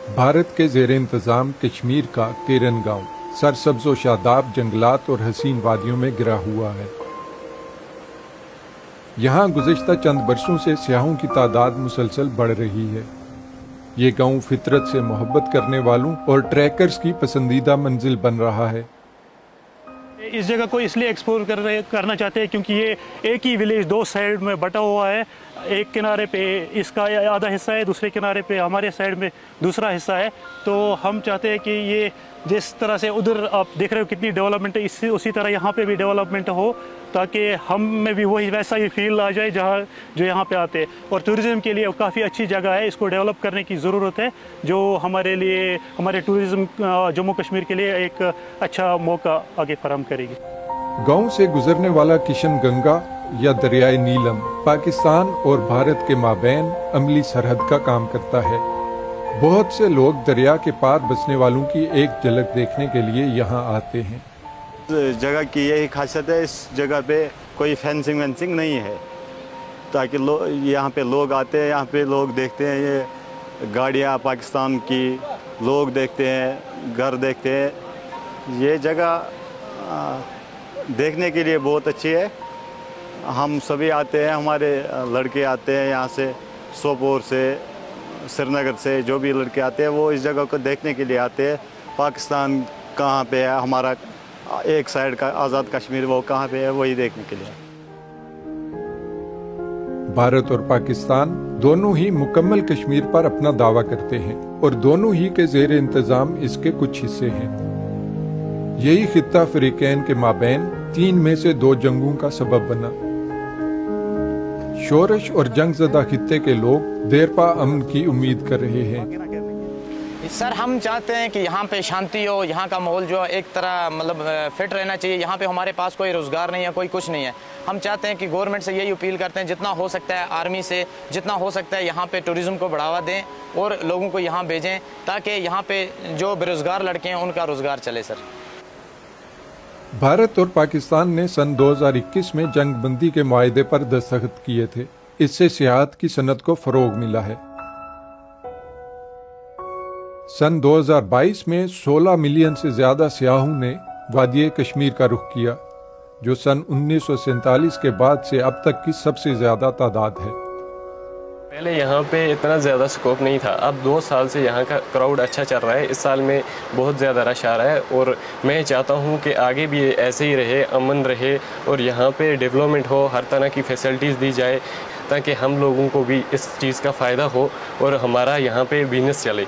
भारत के ज़ेर इंतज़ाम कश्मीर का केरन गांव सरसब्ज़ व शादाब जंगलात और हसीन वादियों में गिरा हुआ है। यहाँ गुज़िश्ता चंद बरसों से सियाहों की तादाद मुसलसल बढ़ रही है। ये गांव फितरत से मोहब्बत करने वालों और ट्रैकर्स की पसंदीदा मंजिल बन रहा है। इस जगह को इसलिए एक्सप्लोर करना चाहते हैं क्योंकि ये एक ही विलेज दो साइड में बटा हुआ है। एक किनारे पे इसका आधा हिस्सा है, दूसरे किनारे पे हमारे साइड में दूसरा हिस्सा है। तो हम चाहते हैं कि ये जिस तरह से उधर आप देख रहे हो कितनी डेवलपमेंट है, इससे उसी तरह यहाँ पे भी डेवलपमेंट हो ताकि हम में भी वही वैसा ही फील आ जाए जहाँ जो यहाँ पे आते हैं। और टूरिज़्म के लिए काफ़ी अच्छी जगह है, इसको डेवलप करने की ज़रूरत है जो हमारे लिए हमारे टूरिज़्म जम्मू कश्मीर के लिए एक अच्छा मौका आगे फराहम करेगी। गांव से गुजरने वाला किशन गंगा या दरियाए नीलम पाकिस्तान और भारत के माबैन अमली सरहद का काम करता है। बहुत से लोग दरिया के पार बसने वालों की एक झलक देखने के लिए यहाँ आते हैं। जगह की यही खासियत है, इस जगह पे कोई फेंसिंग वेंसिंग नहीं है ताकि यहाँ पे लोग आते हैं, यहाँ पे लोग देखते हैं ये गाड़ियाँ पाकिस्तान की, लोग देखते हैं, घर देखते हैं। ये जगह देखने के लिए बहुत अच्छी है। हम सभी आते हैं, हमारे लड़के आते हैं यहाँ से, सोपोर से, श्रीनगर से, जो भी लड़के आते हैं वो इस जगह को देखने के लिए आते हैं। पाकिस्तान कहाँ पे है, हमारा एक साइड का आज़ाद कश्मीर वो कहाँ पे है, वही देखने के लिए। भारत और पाकिस्तान दोनों ही मुकम्मल कश्मीर पर अपना दावा करते हैं और दोनों ही के ज़ेर इंतज़ाम इसके कुछ हिस्से हैं। यही खित्ता अफ्रीकैन के माबैन 3 में से 2 जंगों का सबब बना। शोरश और जंगज़दा खित्ते के लोग देरपा अमन की उम्मीद कर रहे हैं। सर हम चाहते हैं कि यहाँ पे शांति हो, यहाँ का माहौल जो एक तरह मतलब फिट रहना चाहिए। यहाँ पे हमारे पास कोई रोज़गार नहीं है, कोई कुछ नहीं है। हम चाहते हैं कि गवर्नमेंट से यही अपील करते हैं जितना हो सकता है, आर्मी से जितना हो सकता है यहाँ पे टूरिज़्म को बढ़ावा दें और लोगों को यहाँ भेजें ताकि यहाँ पे जो बेरोज़गार लड़के हैं उनका रोज़गार चले। सर भारत और पाकिस्तान ने सन 2021 में जंग बंदी के मुआहदे पर दस्तखत किए थे। इससे सियाहत की सनत को फरोग मिला है। सन 2022 में 16 मिलियन से ज्यादा सियाहों ने वादी कश्मीर का रुख किया, जो सन 1947 के बाद से अब तक की सबसे ज्यादा तादाद है। पहले यहाँ पे इतना ज़्यादा स्कोप नहीं था, अब 2 साल से यहाँ का क्राउड अच्छा चल रहा है। इस साल में बहुत ज़्यादा रश आ रहा है और मैं चाहता हूँ कि आगे भी ऐसे ही रहे, अमन रहे और यहाँ पे डेवलपमेंट हो, हर तरह की फैसिलिटीज़ दी जाए ताकि हम लोगों को भी इस चीज़ का फ़ायदा हो और हमारा यहाँ पे बिजनेस चले।